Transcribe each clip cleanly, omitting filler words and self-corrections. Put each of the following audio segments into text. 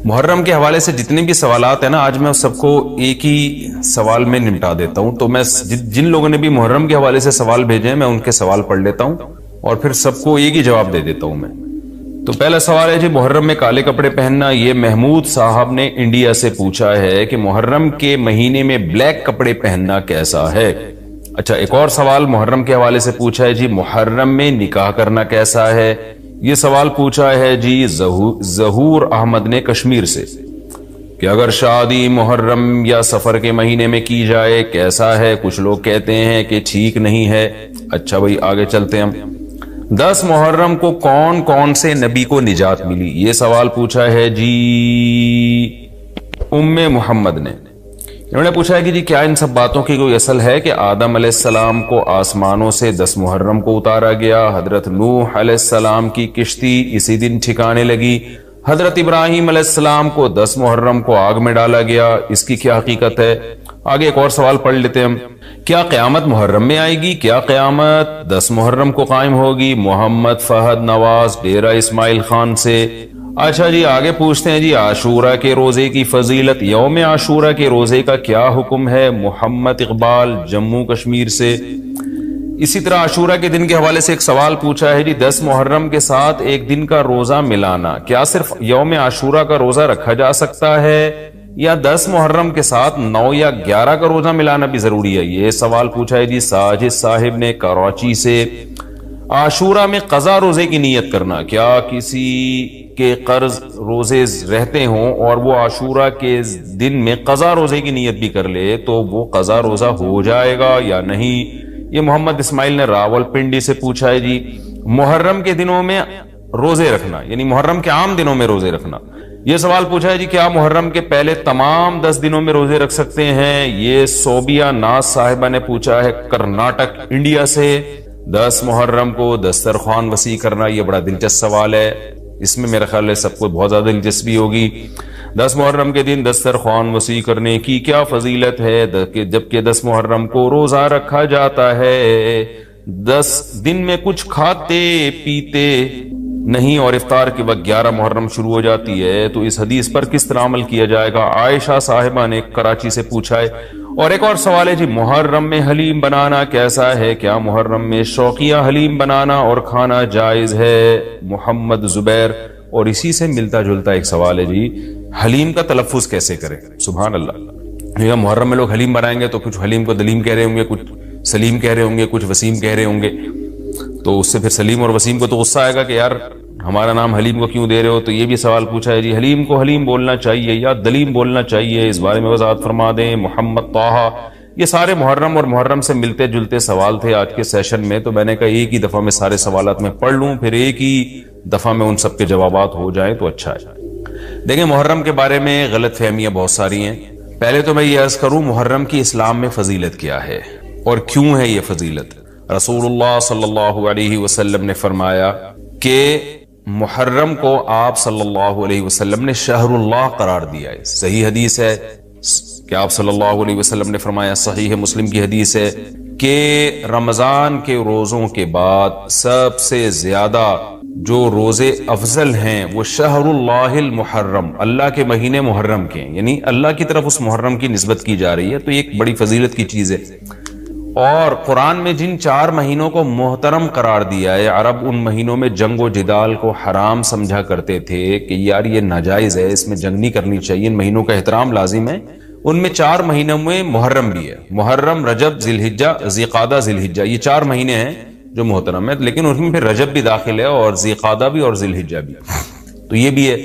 محرم کے حوالے سے جتنے بھی سوالات ہیں نا، آج میں سب کو ایک ہی سوال میں نمٹا دیتا ہوں. تو میں جن لوگوں نے بھی محرم کے حوالے سے سوال بھیجے ہیں میں ان کے سوال پڑھ لیتا ہوں اور پھر سب کو ایک ہی جواب دے دیتا ہوں میں. تو پہلا سوال ہے جی، محرم میں کالے کپڑے پہننا. یہ محمود صاحب نے انڈیا سے پوچھا ہے کہ محرم کے مہینے میں بلیک کپڑے پہننا کیسا ہے. اچھا، ایک اور سوال محرم کے حوالے سے پوچھا ہے جی، محرم میں نکاح کرنا کیسا ہے. یہ سوال پوچھا ہے جی ظہور احمد نے کشمیر سے کہ اگر شادی محرم یا سفر کے مہینے میں کی جائے کیسا ہے. کچھ لوگ کہتے ہیں کہ ٹھیک نہیں ہے. اچھا بھائی آگے چلتے ہیں ہم. 10 محرم کو کون کون سے نبی کو نجات ملی. یہ سوال پوچھا ہے جی ام محمد نے. انہوں نے پوچھا ہے کہ جی کیا ان سب باتوں کی کوئی اصل ہے کہ آدم علیہ السلام کو آسمانوں سے 10 محرم کو اتارا گیا، حضرت نوح علیہ السلام کی کشتی اسی دن ٹھکانے لگی، حضرت ابراہیم علیہ السلام کو 10 محرم کو آگ میں ڈالا گیا، اس کی کیا حقیقت ہے. آگے ایک اور سوال پڑھ لیتے ہیں ہم. کیا قیامت محرم میں آئے گی؟ کیا قیامت 10 محرم کو قائم ہوگی؟ محمد فہد نواز ڈیرہ اسماعیل خان سے. اچھا جی آگے پوچھتے ہیں جی عاشورہ کے روزے کی فضیلت. یوم عاشورہ کے روزے کا کیا حکم ہے؟ محمد اقبال جموں کشمیر سے. اسی طرح عاشورہ کے دن کے حوالے سے ایک سوال پوچھا ہے جی 10 محرم کے ساتھ ایک دن کا روزہ ملانا، کیا صرف یوم عاشورہ کا روزہ رکھا جا سکتا ہے یا 10 محرم کے ساتھ 9 یا 11 کا روزہ ملانا بھی ضروری ہے؟ یہ سوال پوچھا ہے جی ساجد صاحب نے کراچی سے. عاشورہ میں قضا روزے کی نیت کرنا، کیا کسی کے قرض روزے رہتے ہوں اور وہ عاشورہ کے دن میں قضا روزے کی نیت بھی کر لے تو وہ قضا روزہ ہو جائے گا یا نہیں؟ یہ محمد اسماعیل نے راول پنڈی سے پوچھا ہے جی محرم کے دنوں میں روزے رکھنا، یعنی محرم کے عام دنوں میں روزے رکھنا. یہ سوال پوچھا ہے جی کیا محرم کے پہلے تمام 10 دنوں میں روزے رکھ سکتے ہیں؟ یہ صوبیہ ناز صاحبہ نے پوچھا ہے کرناٹک انڈیا سے. 10 محرم کو دسترخوان وسیع کرنا، یہ بڑا دلچسپ سوال ہے، اس میں میرا خیال ہے سب کو بہت زیادہ دلچسپی ہوگی. 10 محرم کے دن دسترخوان وسیع کرنے کی کیا فضیلت ہے جبکہ 10 محرم کو روزہ رکھا جاتا ہے؟ 10 دن میں کچھ کھاتے پیتے نہیں اور افطار کے وقت 11 محرم شروع ہو جاتی ہے، تو اس حدیث پر کس طرح عمل کیا جائے گا؟ عائشہ صاحبہ نے کراچی سے پوچھا ہے. اور ایک اور سوال ہے جی محرم میں حلیم بنانا کیسا ہے؟ کیا محرم میں شوقیہ حلیم بنانا اور کھانا جائز ہے؟ محمد زبیر. اور اسی سے ملتا جلتا ایک سوال ہے جی حلیم کا تلفظ کیسے کریں؟ سبحان اللہ، محرم میں لوگ حلیم بنائیں گے تو کچھ حلیم کو دلیم کہہ رہے ہوں گے، کچھ سلیم کہہ رہے ہوں گے، کچھ وسیم کہہ رہے ہوں گے. تو اس سے پھر سلیم اور وسیم کو تو غصہ آئے گا کہ یار ہمارا نام حلیم کو کیوں دے رہے ہو. تو یہ بھی سوال پوچھا ہے جی حلیم کو حلیم بولنا چاہیے یا دلیم بولنا چاہیے، اس بارے میں وضاحت فرما دیں. محمد طاہا. یہ سارے محرم اور محرم سے ملتے جلتے سوال تھے آج کے سیشن میں، تو میں نے کہا ایک ہی دفعہ میں سارے سوالات میں پڑھ لوں، پھر ایک ہی دفعہ میں ان سب کے جوابات ہو جائیں تو اچھا ہے. دیکھیں محرم کے بارے میں غلط فہمیاں بہت ساری ہیں. پہلے تو میں یہ عرض کروں محرم کی اسلام میں فضیلت کیا ہے اور کیوں ہے یہ فضیلت. رسول اللہ صلی اللہ علیہ وسلم نے فرمایا کہ محرم کو آپ صلی اللہ علیہ وسلم نے شہر اللہ قرار دیا ہے. صحیح حدیث ہے کہ آپ صلی اللہ علیہ وسلم نے فرمایا، صحیح مسلم کی حدیث ہے کہ رمضان کے روزوں کے بعد سب سے زیادہ جو روزے افضل ہیں وہ شہر اللہ المحرم، اللہ کے مہینے محرم کے، یعنی اللہ کی طرف اس محرم کی نسبت کی جا رہی ہے. تو یہ ایک بڑی فضیلت کی چیز ہے. اور قرآن میں جن 4 مہینوں کو محترم قرار دیا ہے، عرب ان مہینوں میں جنگ و جدال کو حرام سمجھا کرتے تھے کہ یار یہ ناجائز ہے، اس میں جنگ نہیں کرنی چاہیے، ان مہینوں کا احترام لازم ہے. ان میں 4 مہینوں میں محرم بھی ہے. محرم، رجب، ذی الحجہ، ذی قعدہ، ذی الحجہ، یہ 4 مہینے ہیں جو محترم ہے، لیکن اس میں پھر رجب بھی داخل ہے اور ذی قعدہ بھی اور ذی الحجہ بھی، تو یہ بھی ہے.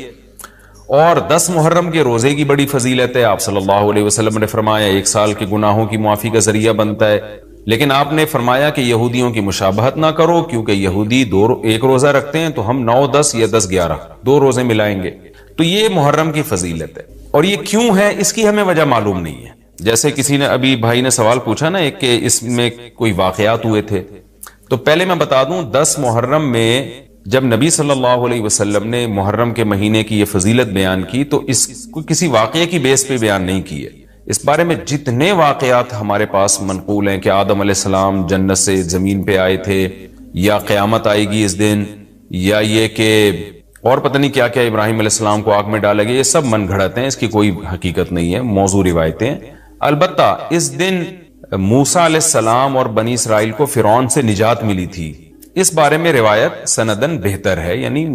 اور 10 محرم کے روزے کی بڑی فضیلت ہے. آپ صلی اللہ علیہ وسلم نے فرمایا 1 سال کے گناہوں کی معافی کا ذریعہ بنتا ہے. لیکن آپ نے فرمایا کہ یہودیوں کی مشابہت نہ کرو، کیونکہ یہودی 1 روزہ رکھتے ہیں تو ہم 9 10 یا 10 11 2 روزے ملائیں گے. تو یہ محرم کی فضیلت ہے. اور یہ کیوں ہے اس کی ہمیں وجہ معلوم نہیں ہے. جیسے کسی نے ابھی بھائی نے سوال پوچھا نا ایک کہ اس میں کوئی واقعات ہوئے تھے، تو پہلے میں بتا دوں 10 محرم میں جب نبی صلی اللہ علیہ وسلم نے محرم کے مہینے کی یہ فضیلت بیان کی تو اس کو کسی واقعے کی بیس پہ بیان نہیں کی ہے. اس بارے میں جتنے واقعات ہمارے پاس منقول ہیں کہ آدم علیہ السلام جنت سے زمین پہ آئے تھے، یا قیامت آئے گی اس دن، یا یہ کہ اور پتہ نہیں کیا کیا ابراہیم علیہ السلام کو آگ میں ڈالا گیا، یہ سب من گھڑت ہیں، اس کی کوئی حقیقت نہیں ہے، موضوع روایتیں۔ البتہ اس دن موسیٰ علیہ السلام اور بنی اسرائیل کو فرعون سے نجات ملی تھی، اس بارے میں روایت سندن بہتر ہے، یعنی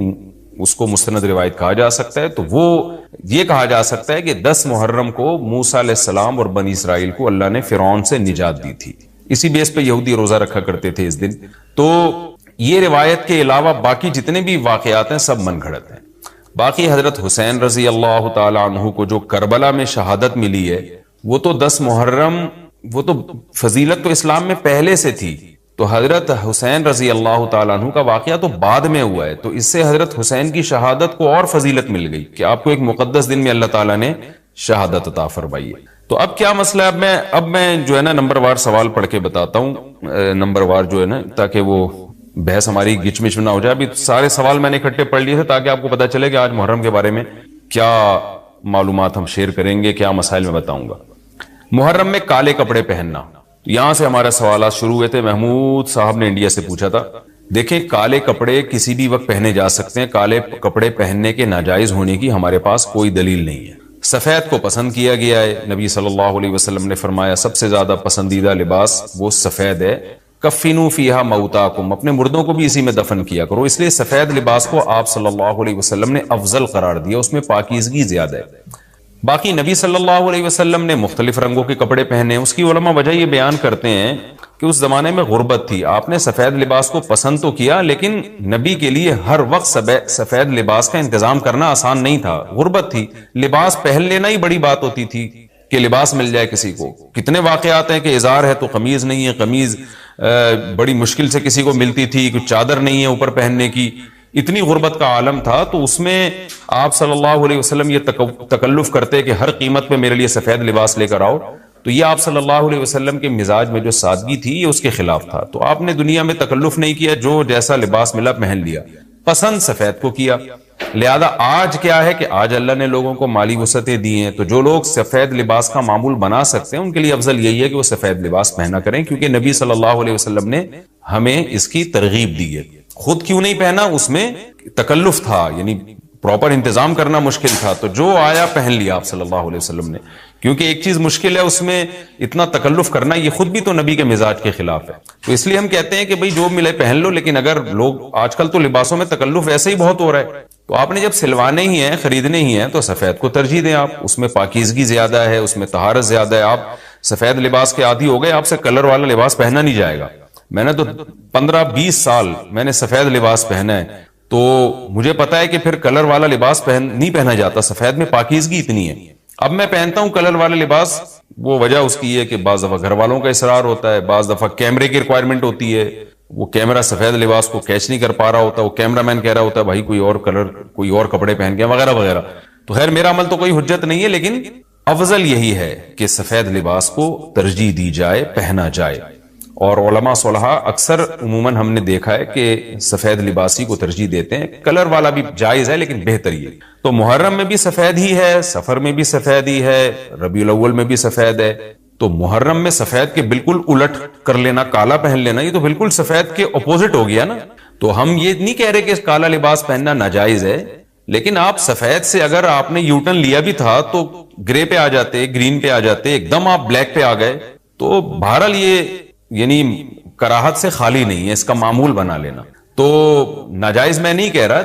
اس کو مستند روایت کہا جا سکتا ہے۔ تو وہ یہ کہا جا سکتا ہے کہ 10 محرم کو موسیٰ علیہ السلام اور بنی اسرائیل کو اللہ نے فرعون سے نجات دی تھی، اسی بیس پہ یہودی روزہ رکھا کرتے تھے اس دن۔ تو یہ روایت کے علاوہ باقی جتنے بھی واقعات ہیں سب من گھڑت ہیں۔ باقی حضرت حسین رضی اللہ تعالی عنہ کو جو کربلا میں شہادت ملی ہے، وہ تو 10 محرم، وہ تو فضیلت تو اسلام میں پہلے سے تھی، تو حضرت حسین رضی اللہ تعالیٰ عنہ کا واقعہ تو بعد میں ہوا ہے، تو اس سے حضرت حسین کی شہادت کو اور فضیلت مل گئی کہ آپ کو ایک مقدس دن میں اللہ تعالیٰ نے شہادت عطا فرمائی ہے۔ تو اب کیا مسئلہ ہے، اب میں جو ہے نا نمبر وار سوال پڑھ کے بتاتا ہوں، نمبر وار جو ہے نا، تاکہ وہ بحث ہماری گچ مچ نہ ہو جائے۔ ابھی سارے سوال میں نے اکٹھے پڑھ لیے تھے تاکہ آپ کو پتا چلے کہ آج محرم کے بارے میں کیا معلومات ہم شیئر کریں گے، کیا مسائل میں بتاؤں گا۔ محرم میں کالے کپڑے پہننا، یہاں سے ہمارے سوالات شروع ہوئے تھے۔ محمود صاحب نے انڈیا سے پوچھا تھا، دیکھیں کالے کپڑے کسی بھی وقت پہنے جا سکتے ہیں، کالے کپڑے پہننے کے ناجائز ہونے کی ہمارے پاس کوئی دلیل نہیں ہے۔ سفید کو پسند کیا گیا ہے، نبی صلی اللہ علیہ وسلم نے فرمایا سب سے زیادہ پسندیدہ لباس وہ سفید ہے۔ کفنوا فیہا موتاکم، اپنے مردوں کو بھی اسی میں دفن کیا کرو، اس لیے سفید لباس کو آپ صلی اللہ علیہ وسلم نے افضل قرار دیا، اس میں پاکیزگی زیادہ ہے۔ باقی نبی صلی اللہ علیہ وسلم نے مختلف رنگوں کے کپڑے پہنے، اس کی علماء وجہ یہ بیان کرتے ہیں کہ اس زمانے میں غربت تھی، آپ نے سفید لباس کو پسند تو کیا لیکن نبی کے لیے ہر وقت سفید لباس کا انتظام کرنا آسان نہیں تھا، غربت تھی، لباس پہن لینا ہی بڑی بات ہوتی تھی کہ لباس مل جائے کسی کو۔ کتنے واقعات ہیں کہ ازار ہے تو قمیض نہیں ہے، قمیض بڑی مشکل سے کسی کو ملتی تھی، کچھ چادر نہیں ہے اوپر پہننے کی، اتنی غربت کا عالم تھا۔ تو اس میں آپ صلی اللہ علیہ وسلم یہ تکلف کرتے کہ ہر قیمت پہ میرے لیے سفید لباس لے کر آؤ، تو یہ آپ صلی اللہ علیہ وسلم کے مزاج میں جو سادگی تھی یہ اس کے خلاف تھا۔ تو آپ نے دنیا میں تکلف نہیں کیا، جو جیسا لباس ملا پہن لیا، پسند سفید کو کیا۔ لہذا آج کیا ہے کہ آج اللہ نے لوگوں کو مالی وسعتیں دی ہیں، تو جو لوگ سفید لباس کا معمول بنا سکتے ہیں ان کے لیے افضل یہی ہے کہ وہ سفید لباس پہنا کریں، کیونکہ نبی صلی اللہ علیہ وسلم نے ہمیں اس کی ترغیب دی ہے۔ خود کیوں نہیں پہنا، اس میں تکلف تھا، یعنی پراپر انتظام کرنا مشکل تھا، تو جو آیا پہن لیا آپ صلی اللہ علیہ وسلم نے، کیونکہ ایک چیز مشکل ہے اس میں اتنا تکلف کرنا، یہ خود بھی تو نبی کے مزاج کے خلاف ہے۔ تو اس لیے ہم کہتے ہیں کہ بھئی جو ملے پہن لو، لیکن اگر لوگ آج کل تو لباسوں میں تکلف ویسے ہی بہت ہو رہا ہے، تو آپ نے جب سلوانے ہی ہیں، خریدنے ہی ہیں، تو سفید کو ترجیح دیں آپ، اس میں پاکیزگی زیادہ ہے، اس میں طہارت زیادہ ہے۔ آپ سفید لباس کے عادی ہو گئے، آپ سے کلر والا لباس پہنا نہیں جائے گا۔ میں نے تو 15-20 سال میں نے سفید لباس پہنا ہے، تو مجھے پتا ہے کہ پھر کلر والا لباس نہیں پہنا جاتا، سفید میں پاکیزگی اتنی ہے۔ اب میں پہنتا ہوں کلر والا لباس، وہ وجہ اس کی ہے کہ بعض دفعہ گھر والوں کا اصرار ہوتا ہے، بعض دفعہ کیمرے کی ریکوائرمنٹ ہوتی ہے، وہ کیمرہ سفید لباس کو کیچ نہیں کر پا رہا ہوتا، وہ کیمرہ مین کہہ رہا ہوتا ہے بھائی کوئی اور کلر، کوئی اور کپڑے پہن کے وغیرہ وغیرہ۔ تو خیر میرا عمل تو کوئی حجت نہیں ہے، لیکن افضل یہی ہے کہ سفید لباس کو ترجیح دی جائے، پہنا جائے۔ اور علماء صلحاء اکثر عموماً ہم نے دیکھا ہے کہ سفید لباسی کو ترجیح دیتے ہیں، کلر والا بھی جائز ہے لیکن بہتر یہ۔ تو محرم میں بھی سفید ہی ہے، سفر میں بھی سفید ہی ہے، ربیع الاول میں بھی سفید ہے، تو محرم میں سفید کے بالکل الٹ کر لینا، کالا پہن لینا، یہ تو بالکل سفید کے اپوزٹ ہو گیا نا۔ تو ہم یہ نہیں کہہ رہے کہ کالا لباس پہننا ناجائز ہے، لیکن آپ سفید سے اگر آپ نے یوٹرن لیا بھی تھا تو گرے پہ آ جاتے، گرین پہ آ جاتے، ایک دم آپ بلیک پہ آ گئے، تو بہرحال یہ یعنی کراہت سے خالی نہیں ہے، اس کا معمول بنا لینا۔ تو ناجائز میں نہیں کہہ رہا،